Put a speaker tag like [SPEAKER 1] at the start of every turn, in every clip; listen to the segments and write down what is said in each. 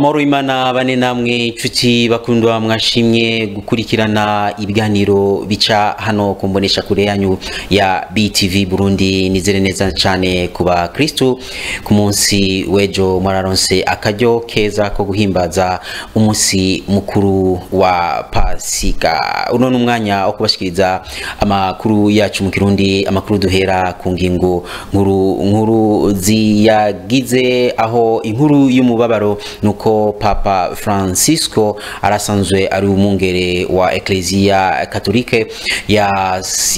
[SPEAKER 1] Amahoro Imana bane namwe inshuti bakundwa mwashimye gukurikirana ibiganiro bica hano kumbonesha kure yanyu ya BTV Burundi. Nizere neza cyane kuba Kristo ku munsi wejo mwararonse akaryo keza ko guhimbaza umunsi mukuru wa Pasika. Uno numwanya wo kubashikiriza amakuru yacu mu Kirundi, amakuru duhera ku ngingo nkuru ziyagize, aho inkuru y'umubabaro nuko Papa Francisco arasanzwe ari umungere wa Ecclesia Katolike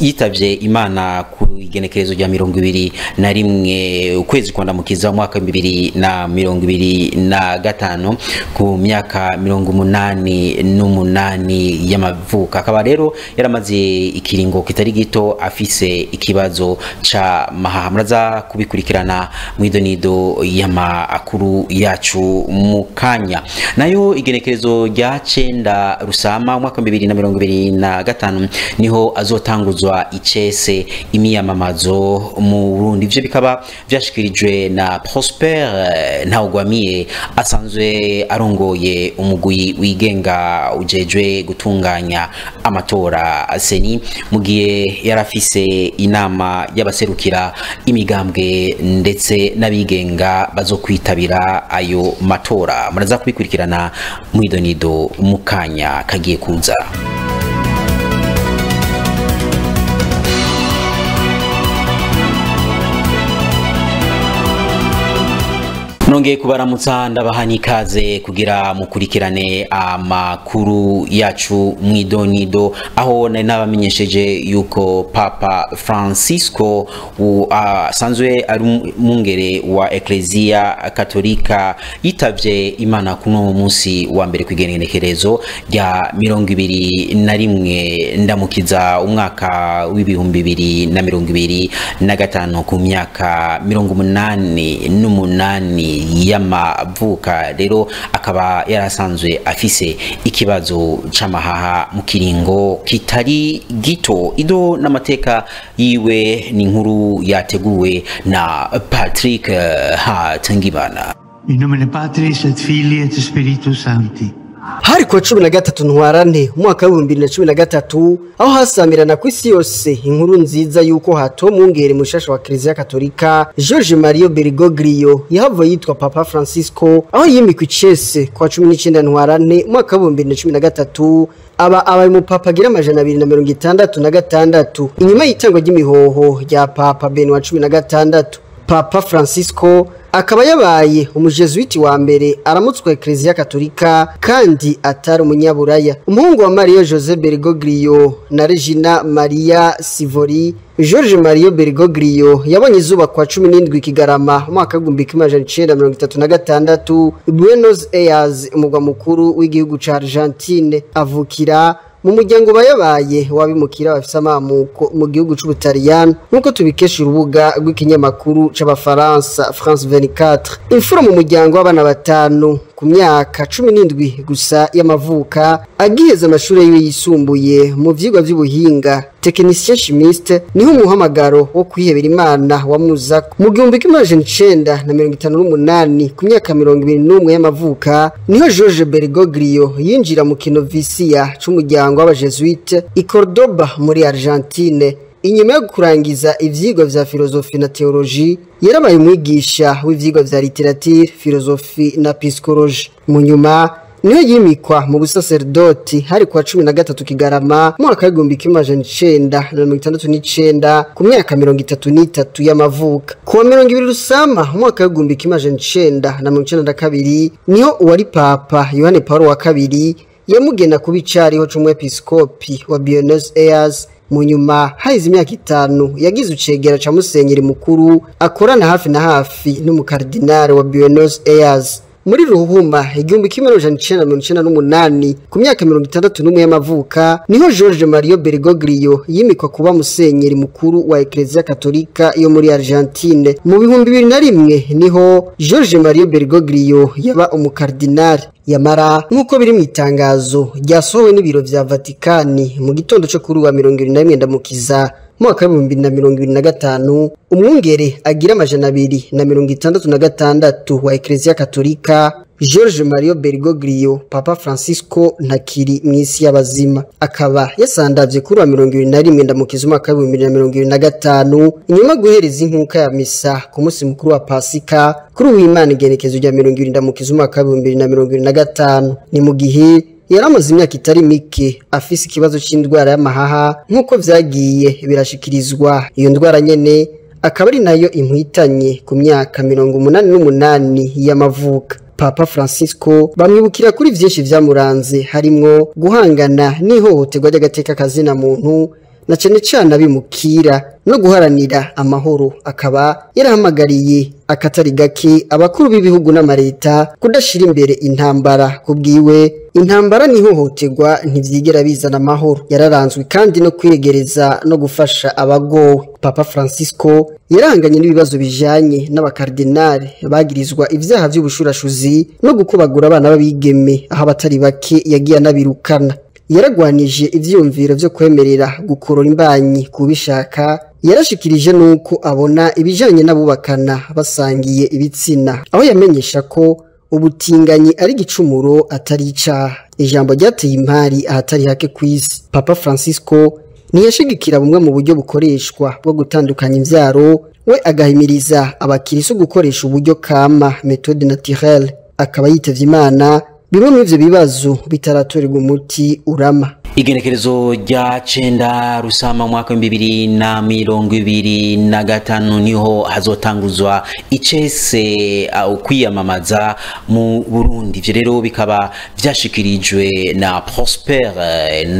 [SPEAKER 1] yitavye Imana ku igenekerezo rya 21 ukwezi kwa ndamukiza mwaka 2025 ku myaka 88 y'amavuka. Akaba rero yaramaze ikiringo kitari gito afise ikibazo ca mahamraza kubikurikirana mwidonido y'amakuru yacu mukanya. Nayo igenekerezo rya 9 Rusama mwaka 2025 niho azotanguzwa icese imiyamamazo mu Burundi. Ivyo bikaba vyashikirijwe na Prosper Ntawugwamiye asanzwe arongoye umugwi wigenga ujejwe gutunganya amatora seni, mugiye yarafise inama y'abaserukira imigambwe ndetse n'abigenga bazokwitabira ayo matora. Muraza kubikurikirana mwidonido mukanya kagiye kuza. Nongeye kubaramutsa ndabahani kaze kugira mukurikirane amakuru yacu mwidonido, aho nabamenyesheje yuko Papa Francisco asanzwe ari umungere wa Ecclesia Katolika yitavye Imana kuno munsi wa mbere kwigenekerezo rya 21 ndamukiza umwaka w'2025 ku myaka 88 y'amavuka. Rero akaba yarasanzwe afise ikibazo c'amahaha mu kiringo kitari gito. Ido n'amateka yiwe ni inkuru yateguwe na Patrick Hatangibana.
[SPEAKER 2] In nomine Patris et Filii et Spiritus Sancti.
[SPEAKER 3] Hari kwa 13 Ntwarante umwaka wa 2013 aho hasamirana ku isi yose inkuru nziza yuko hato mungere mushasha wa Ecclesia Katolika Jorge Mario Bergoglio yahavuye yitwa Papa Francisco, aho yimikwa icese kwa 19 Ntwarante umwaka wa 2013 aba mu papa gira amajana 266 inyuma y'itangwa ry'imihoho rya Papa Benoit 16. Papa Francisco akaba yabaye umujesuiti wa mbere aramutswa Ecclesia Katolika kandi atari umunyaburaya. Umuhungu wa Mario Jose Bergoglio na Regina Maria Sivori, Jorge Mario Bergoglio yabonye izuba kwa 17 Kigarama mwaka wa 1936 Buenos Aires, umugwa mukuru w'igihugu ca Argentine. Avukira mu muryango bayabaye wabimukira bafise amamuko mu gihugu c'Ubutaliyani, nkuko tubikesha urubuga rw'ikinyamakuru c'abafaransa France 24. Imfura mu muryango w'abana batanu ku myaka 17 gusa y'amavuka, agiheza amashuri yiwe yisumbuye mu vyigwa vy'ubuhinga technicien chimiste, niho umuhamagaro wo kwihebera Imana wamuza mu 1958 ku myaka 21 y'amavuka. Niho Jorge Bergoglio yinjira mu kinovisiya c'umuryango w'abajesuite i Cordoba muri Argentine. Inyuma yo kurangiza ivyigwa vya filosofi na teoloji, yarabaye umwigisha w'ivyigwa vya literature, filosofi na psychology. Mu nyuma niyo yimikwa mu busaserdoti hari kwa 13 Kigarama mwaka wa 1969 ku myaka 33 y'amavuka. Ku wa 20 Rusama mwaka wa 1992 niho uwari Papa Yohane Paulo wa kabiri yamugena kubicariho c'umwepiskopi wa Buenos Aires. Mu nyuma haize imyaka 5 yagize ucegera ca musenyeri mukuru akorana hafi na hafi n'umukardinale wa Buenos Aires. Muri Ruhuma 1998 ku myaka 61 y'amavuka niho Jorge Mario Bergoglio yimikwa kuba musenyeri mukuru wa Ecclesia Katolika yo muri Argentine. Mu 2001 niho Jorge Mario Bergoglio yaba umukardinale. Yamara nkuko biri mu itangazo ryasohowe n'ibiro vya Vatikani mu gitondo cyo kuri wa 21 ndamukiza mwaka wa 2025, umwungere agira amajana 266 wa Ecclesia Katolika Jorge Mario Bergoglio Papa Francisco ntakiri mw'isi y'abazima, akaba yasandavye kuri wa 21 ndamukiza umwaka wa 2025 inyuma guhereza inkuka ya misa ku munsi mukuru wa Pasika kuri w'Imana igenekezo rya 20 ndamukiza umwaka wa 2025. Ni mu gihe yaramaze imyaka itari mike afise ikibazo c'indwara y'amahaha nk'uko vyagiye birashikirizwa. Iyo ndwara nyene akaba ari nayo imwitanye ku myaka 88 y'amavuka. Papa Francisco bamwibukira kuri vyinshi vyamuranze harimwo guhangana n'ihohoterwa ry'agateka kazina muntu na cane abimukira no guharanira amahoro. Akaba yarahamagariye akatari gake abakuru b'ibihugu n'amareta kudashira imbere intambara. Kubwiwe intambara n'ihohoterwa ntivyigera bizana amahoro. Yararanzwe kandi no kwiregereza no gufasha abagowe. Papa Francisco yaranganye n'ibibazo bijanye n'abakardinali bagirizwa ivyaha vy'ubushurashuzi no gukubagura abana babigeme, aho abatari bake yagiye anabirukana. Yaragwanije ivyumviro vyo kwemerera gukorora imbanyi kubishaka. Yarashikirije nuko abona ibijanye n'abubakana basangiye ibitsina, aho yamenyesha ko ubutinganyi ari gicumuro atari icaha. Ijambo ryateye impari ahatari hake kw'isi. Papa Francisco ntiyashigikira bumwe mu buryo bukoreshwa bwo gutandukanya imvyaro, we agahimiriza abakirisu gukoresha uburyo kama méthode naturelle. Akaba yitavye Imana bimwe mu ivyo bibazo bitaratorerwa umuti urama.
[SPEAKER 1] Igenekerezo rya 9 Rusama mwaka 2025 niho hazotanguzwa icese au kwiyamamaza mu Burundi. Ivyo rero bikaba vyashikirijwe na Prosper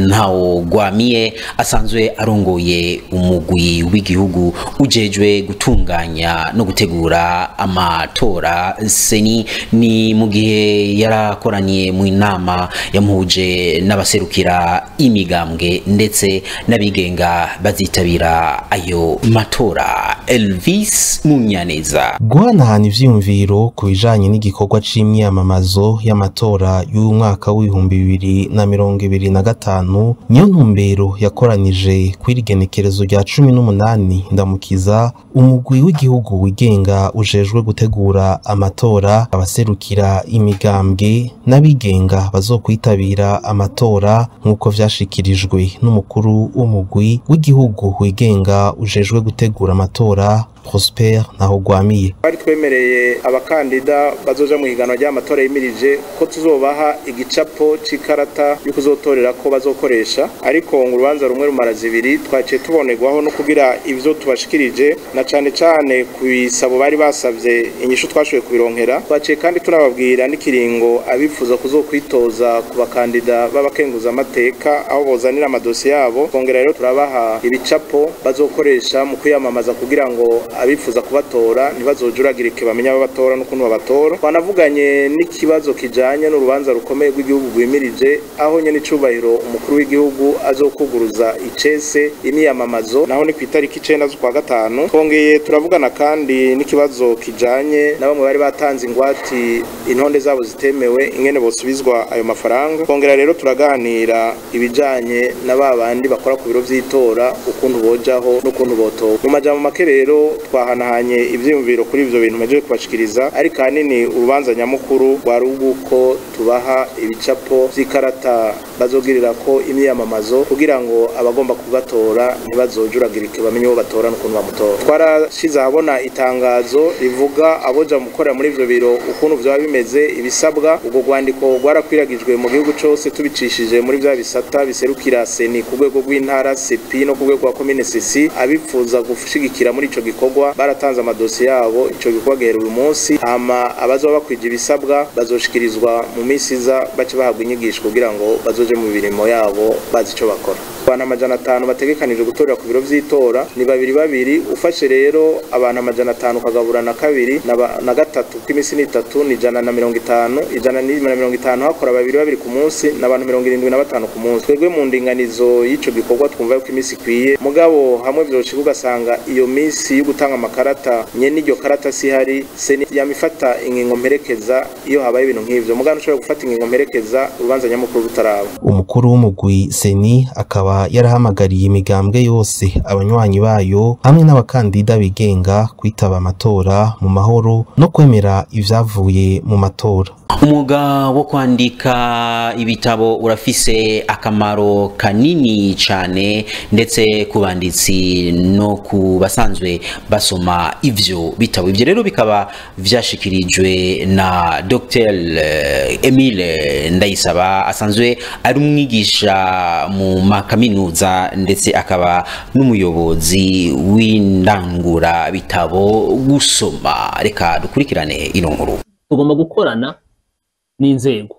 [SPEAKER 1] Ntawugwamiye asanzwe arongoye umugwi w'igihugu ujejwe gutunganya no gutegura amatora seni. Ni mu gihe yarakoraniye mu inama yamuhuje n'abaserukira imigambwe ndetse n'abigenga bazitabira ayo matora. Elvis Munyaneza.
[SPEAKER 4] Guhanahana ivyumviro ku bijanye n'igikorwa c'imyamamazo y'amatora y'umwaka w'2025 niyo ntumbero yakoranije kw'irigenekerezo rya 18 ndamukiza umugwi w'igihugu wigenga ujejwe gutegura amatora, abaserukira imigambwe n'abigenga bazokwitabira amatora nk'uko vyashikirijwe n'umukuru w'umugwi w'igihugu wigenga ujejwe gutegura amatora Prosper Ntawugwamiye.
[SPEAKER 5] Bari twemereye abakandida bazoja mu higanwa ry'amatora yimirije ko tuzobaha igicapo c'ikarata yo kuzotorera ko bazokoresha, ariko ngo urubanza rumwe rumara zibiri twaciye tubonerwaho no kugira ivyo tubashikirije na cane kubisabo bari basavye inyishu twashoboye kubironkera. Twaciye kandi tunababwira n'ikiringo abifuza kuzokwitoza ku bakandida b'abakenguza amateka aho bozanira amadosiye yabo. Kongera rero turabaha ibicapo bazokoresha mu kwiyamamaza kugira ngo abifuza kubatora ntibazojuragirike bamenya ababatora n'ukuntu babatora. Twanavuganye n'ikibazo kijanye n'urubanza rukomeye rw'igihugu rwimirije, aho nyene icubahiro umukuru w'igihugu azokuguruza icese imyamamazo naho ni kwitariki 9 z'ukwa gatanu. Twongeye turavugana kandi n'ikibazo kijanye na bamwe bari batanze ingwati intonde zabo zitemewe ingene bosubizwa ayo mafaranga. Twongera rero turaganira ibijanye na babandi bakora ku biro vy'itora ukuntu bojaho n'ukuntu botoka. Mu majambo make rero twahanahanye ivyumviro kuri ivyo bintu meje kubashikiriza, ariko hanini urubanza nyamukuru rwari uko tubaha ibicapo vy'ikarata bazogirira ko imyamamazo kugira ngo abagomba kubatora ntibazojuragirike bamenye bo batora n'ukuntu bamutora. Twarashize ahabona itangazo rivuga aboja mukorera muri ivyo biro ukuntu vyo bimeze ibisabwa. Ubwo rwandiko rwarakwiragijwe mu gihugu cose tubicishije muri vya bisata biserukira seni ku rwego rw'intara sepi no ku rwego rwa komine sesi. Abifuza gushigikira muri ico gikorwa baratanze amadosiye yabo, ico gikorwa gihera uyu munsi. Hama abazoba bakwije ibisabwa bazoshikirizwa mu misi iza bace bahabwa inyigisho kugira ngo bazoje mu birimo yabo bazi ico bakora. Abantu 500 bategekanije gutorera ku biro vy'itora ni babiri. Ufashe rero abantu 500 kagaburana kabiri na gatatu kw'imisi ni 3 ni 150. 150 hakora babiri ku munsi n'abantu 75 ku munsi. Twebwe mu ndinganizo y'ico gikorwa twumva yuko imisi ikwiye, mugabo hamwe vyoshika ugasanga iyo misi yo gutanga amakarata nyene iryo karata si hari seni yamifata ingingo mperekeza iyo habaye ibintu nk'ivyo. Mugabo ushobora gufata ingingo mperekeza urubanza nyamukuru rutaraba.
[SPEAKER 4] Umukuru w'umugwi seni akaba yarahamagariye imigambwe yose abanywanyi bayo hamwe n'abakandida bigenga kwitaba amatora mu mahoro no kwemera ivyavuye mu matora.
[SPEAKER 1] Umwuga wo kwandika ibitabo urafise akamaro kanini cyane ndetse ku banditsi no ku basanzwe basoma ivyo bitabo. Ivyo rero bikaba vyashikirijwe na Dr Emile Ndayisaba asanzwe ari umwigisha mu makaminuza ndetse akaba n'umuyobozi w'indangura bitabo gusoma. Reka dukurikirane ino nkuru.
[SPEAKER 6] Tugomba gukorana n'inzego,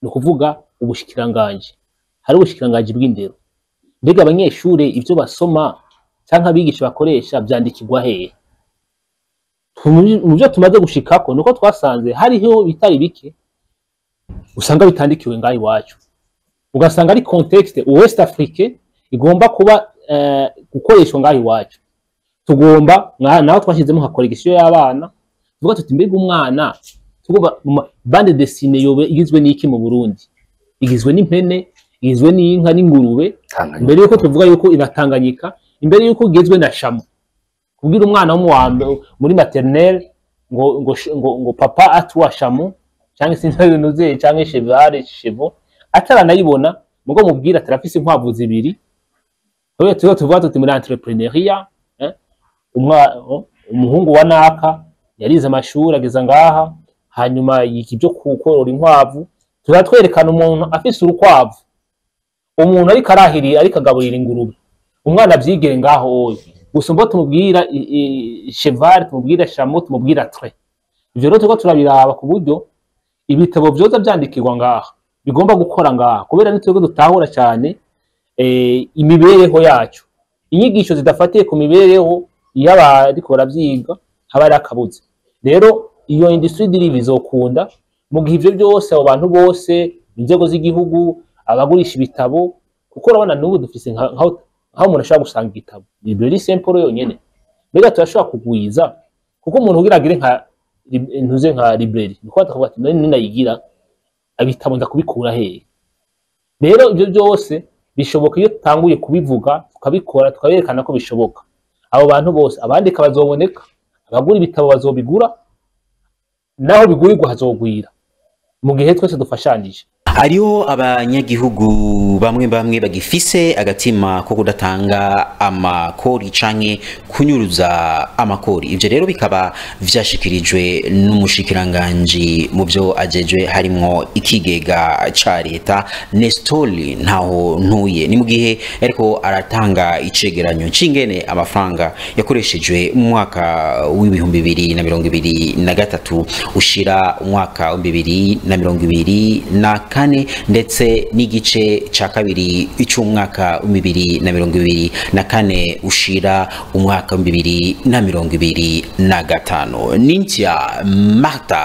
[SPEAKER 6] no kuvuga ubushikiranganje. Hari ubushikiranganje bw'indero, mbega abanyeshure ivyo basoma canke abigisha bakoresha byandikirwa hehe? Mu byo tumaze gushikako nuko twasanze hariho bitari bike usanga bitandikiwe ngaho iwacu, ugasanga ari context West Afrique igomba kuba gukoreshwa ngaho iwacu. Tugomba naho twashizemo nka collection y'abana, tuvuga tuti mbega umwana tugomba bande dessinée yobe igizwe n'iki mu Burundi, igizwe n'impene, igizwe n'inka n'ingurube, mbere yuko tuvuga yuko inatanganyika, imbere yuko igizwe na shamu, kubwira umwana w'umuwambe muri maternelle ngo papa atwa shamu cyangwa sinzwe nuze cyangwa cheval chevo ataranayibona mugo mubwira tarafise inkwavu zibiri. Oyo tuvuga tuti muri entrepreneuria, umuhungu wa naka yarize amashuri ageza ngaha, hanyuma yikibyo kukorora inkwavu. Turatwerekana umuntu afise urukwavu, umuntu ari karahiri ari kagaburira ingurube, umwana byigere ngaho oyo gusumba tumubwira cheval, tumubwira chameau, tumubwira trait. Ivyo rero tuko turabiraba ku buryo ibitabo byoza byandikirwa ngaha bigomba gukora ngaha, kubera nitwego dutahura cyane imibereho yacu. Inyigisho zidafatiye ku mibereho y'abariko baravyiga haba ari akabuze. Rero iyo industry diri bizokunda mu gihe ivyo byose abo bantu bose, inzego z'igihugu, abagurisha ibitabo, kuko urabona n'ubu dufise nkaho umuntu ashobora gusanga igitabo librairie simple yonyene, mbega turashobora kugwiza, kuko umuntu ugira agire nka ntuze nka librairie niko atavuga ati none nayigira abitabo ndakubikura hehe. Rero ivyo byose bishoboka iyo tanguye kubivuga tukabikora tukaberekana ko bishoboka. Abo bantu bose abandika bazoboneka, abagura ibitabo bazobigura, naho bigurirwa hazogwira mu gihe twese dufashanije.
[SPEAKER 1] Hariho abanyagihugu bamwe bagifise agatima ko kudatanga amakori canke kunyuruza amakori. Ivyo rero bikaba vyashikirijwe n'umushikiranganje mu byo ajejwe harimwo ikigega ca leta Nestori ntaho ntuye. Ni mu gihe ariko aratanga icegeranyo c'ingene amafaranga yakoreshejwe mu mwaka w'2023 ushira umwaka w'2024 ndetse n'igice ca kabiri cy'umwaka wa 2024 ushira umwaka wa 2025. Nintia Marta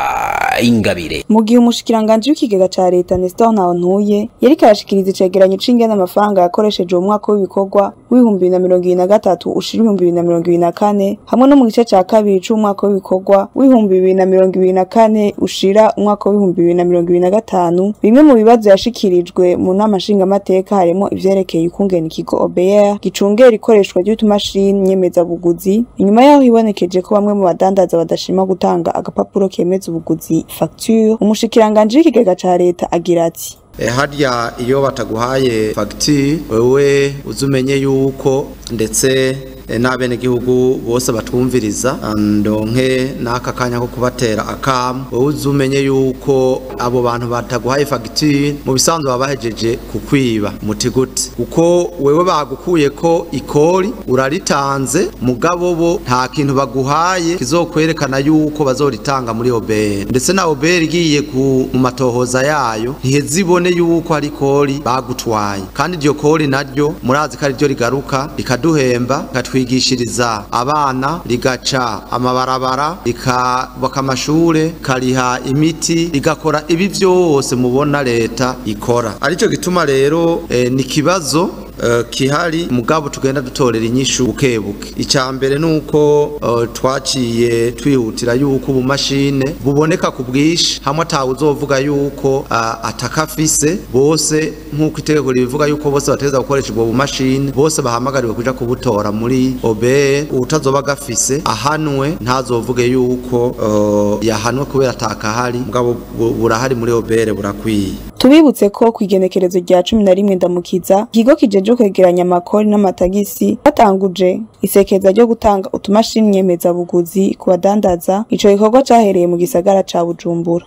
[SPEAKER 1] Ingabire.
[SPEAKER 7] Mu gihe umushikiranganje w'ikigega ca leta Nestor Ntawontuye yari karashikiriza icegeranyo c'ingene amafaranga yakoresheje mu mwaka w'ibikorwa w'2023 ushira 2024 hamwe no mu gice ca kabiri c'umwaka w'ibikorwa w'2024 ushira umwaka wa 2025, bimwe mu bibazo yashikirijwe mu nama nshingamateka harimo ivyerekeye ukungena ikigo OBR gicungera ikoreshwa ry'utumashini nyemeza buguzi, inyuma yaho hibonekeje ko bamwe mu badandaza badashima gutanga agapapuro kemeza ubuguzi facture. Umushikiranganje w'ikigega ca leta agira ati
[SPEAKER 8] harya iyo bataguhaye facture wewe uzumenye yuko ndetse n'abene gihugu bose batwumviriza ndonke naka kanya ko kubatera akam, wowe uzumenye yuko abo bantu bataguhaye facture mu bisanzwe babahejeje kukwiba mutigute, kuko wewe bagukuye ko ikori uraritanze mugabo bo nta kintu baguhaye kizokwerekana yuko bazoritanga muri OBR, ndetse na OBR igiye ku matohoza yayo ntihezibone yuko ari kori bagutwaye, kandi iryo kori naryo murazi ko ari ryo rigaruka rikaduhemba twigishiriza abana, rigaca amabarabara, rikabaka amashure, kariha imiti, rigakora ibi vyose mubona leta ikora. Arico gituma rero ni kibazo kihari mugabo tugenda dutorera inyishu bukebuke. Icambere nuko twaciye twihutira yuko ubumashine buboneka ku bwishi hamwe atawe uzovuga yuko atakafise bose nkuko itegeko ribivuga yuko bose bateza gukoresha ubwo bumashine bose bahamagariwe kuja kubutora muri OBR. Utazoba gafise ahanwe ntazovuge yuko yahanwe kubera atakahari mugabo burahari muri OBR burakwiye.
[SPEAKER 7] Tubibutse ko kwigenekerezo rya 11 ndamukiza ikigo kijeje kwegeranya amakori n'amatagisi batanguje isekeza ryo gutanga utumashini nyemeza buguzi ku badandaza. Ico gikorwa cahereye mu gisagara ca Bujumbura.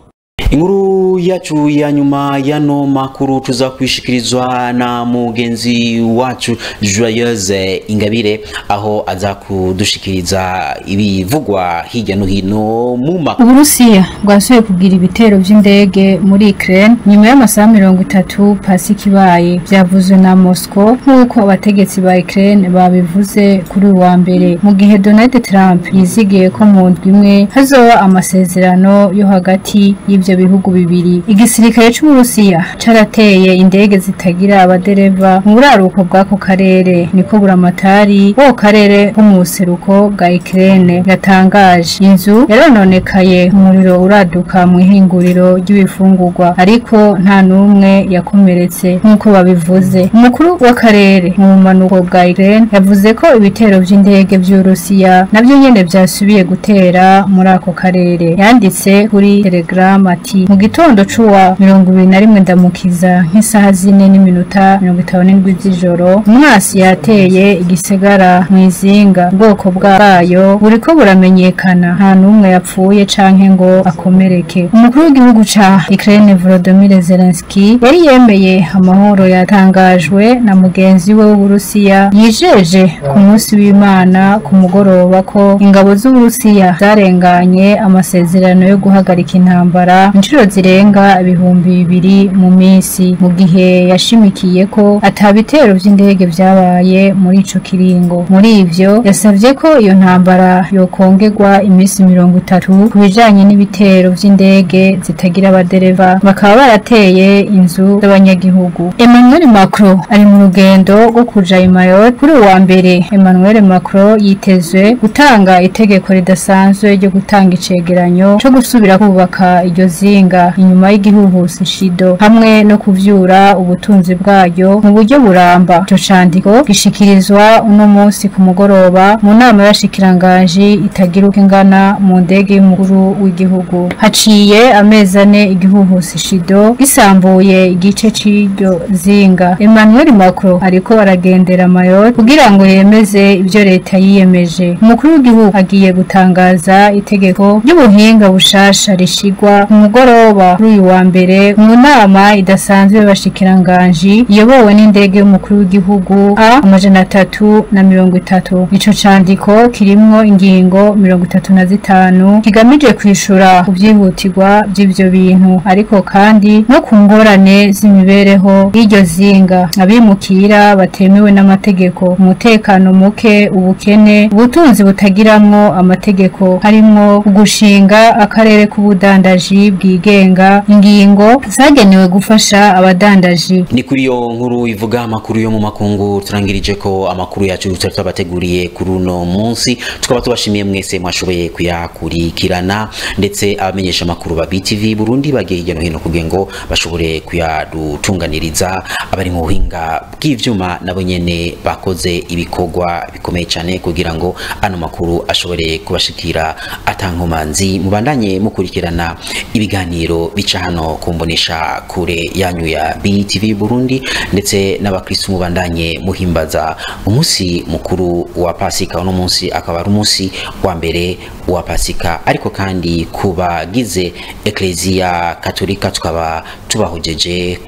[SPEAKER 1] Inkuru yacu ya nyuma yano makuru tuzakwishikirizwa na mugenzi wacu Joyeuse Ingabire aho aza kudushikiriza ibivugwa hirya no hino mu makuru.
[SPEAKER 9] Uburusiya bwasubiye kugira ibitero vy'indege muri Ukraine nyuma y'amasaha 30 pasi kibaye byavuzwe na Moscow nkuko abategetsi ba Ukraine babivuze kuri wa mbere, mu gihe Donald Trump yizigiye ko mu ndwi imwe hazoba amasezerano yo hagati y'ivyo bihugu bibiri. Igisirikare c'Uburusiya carateye indege zitagira abadereva mu buraruko bw'ako karere, niko buramatari wo karere ko mu buseruko bwa Ukraine yatangaje. Inzu yarononekaye, umuriro uraduka mu ihinguriro ry'ibifungurwa ariko nta numwe yakomeretse nkuko babivuze. Umukuru w'akarere mu manuko bwa Ukraine yavuze ko ibitero vy'indege vy'Urusiya navyo nyene vyasubiye gutera muri ako karere. Yanditse kuri Telegram ati mu gitondo cuwa 21 ndamukiza nk'isaha 4:57 z'ijoro umwasi yateye igisagara mwizinga, ubwoko bwayo buriko buramenyekana, nta numwe yapfuye canke ngo akomereke. Umukuru w'igihugu ca Ukraine Volodymyr Zelensky yari yemeye amahoro yatangajwe na mugenzi we w'Uburusiya, yijeje ku munsi w'Imana ku mugoroba ko ingabo z'Uburusiya zarenganye amasezerano yo guhagarika intambara inshuro zirenga 2,000 mu minsi, mu gihe yashimikiye ko atabitero vy'indege vyabaye muri ico kiringo. Muri ivyo yasavye ko iyo ntambara yokongerwa iminsi 30 kubijanye n'ibitero vy'indege zitagira abadereva bakaba barateye inzu z'abanyagihugu. Emmanuel Macron ari mu rugendo rwo kuja i Mayotte kuri wa mbere. Emmanuel Macron yitezwe gutanga itegeko ridasanzwe ryo gutanga icegeranyo co gusubira kubaka iryo zinga inyuma y'igihuhusi Shido hamwe no kuvyura ubutunzi bwayo mu buryo buramba. Ico candiko gishikirizwa uno munsi ku mugoroba mu nama y'abashikiranganji itagira uko ingana mu ndege y'umukuru w'igihugu. Haciye amezi 4 igihuhusi Shido gisambuye igice c'iryo zinga. Emmanuel Macron ariko aragendera Mayotte kugira ngo yemeze ivyo leta yiyemeje. Umukuru w'igihugu agiye gutangaza itegeko ry'ubuhinga bushasha rishigwa ku mugoroba kuri uyu wa mbere mu nama idasanzwe y'abashikiranganji iyobowe n'indege y'umukuru w'igihugu A330. Ico candiko kirimwo ingingo 35 kigamije kwishura ku vyihutirwa by'ivyo bintu ariko kandi no ku ngorane z'imibereho y'iryo zinga, abimukira batemewe n'amategeko, umutekano muke, ubukene, ubutunzi butagiramwo amategeko, harimwo gushinga akarere k'ubudandaji bwigenga, ingingo zagenewe gufasha abadandaji.
[SPEAKER 1] Ni kuri yo nkuru ivuga amakuru yo mu makungu turangirije ko amakuru yacu tutabateguriye kuri uno munsi, tukaba tubashimiye mwese mwashoboye kuyakurikirana ndetse abamenyesha amakuru ba BTV Burundi bagiye hirya no hino kugira ngo bashobore kuyadutunganiriza. Abari mu buhinga bw'ivyuma nabo nyene bakoze ibikorwa bikomeye cyane kugira ngo ano makuru ashobore kubashikira atankomanzi. Mubandanye mukurikirana ibiganiro bica hano kumbonesha kure yanyu ya BTV Burundi ndetse n'abakristo mubandanye muhimbaza umunsi mukuru wa Pasika. Uno munsi akaba ari umunsi wa mbere wa Pasika, ariko kandi kubagize Ecclesia Katolika tukaba tubahojeje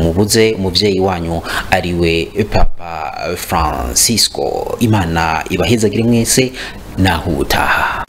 [SPEAKER 1] mubuze umuvyeyi wanyu ariwe Papa Francisco. Imana ibahezagire mwese naho utaha.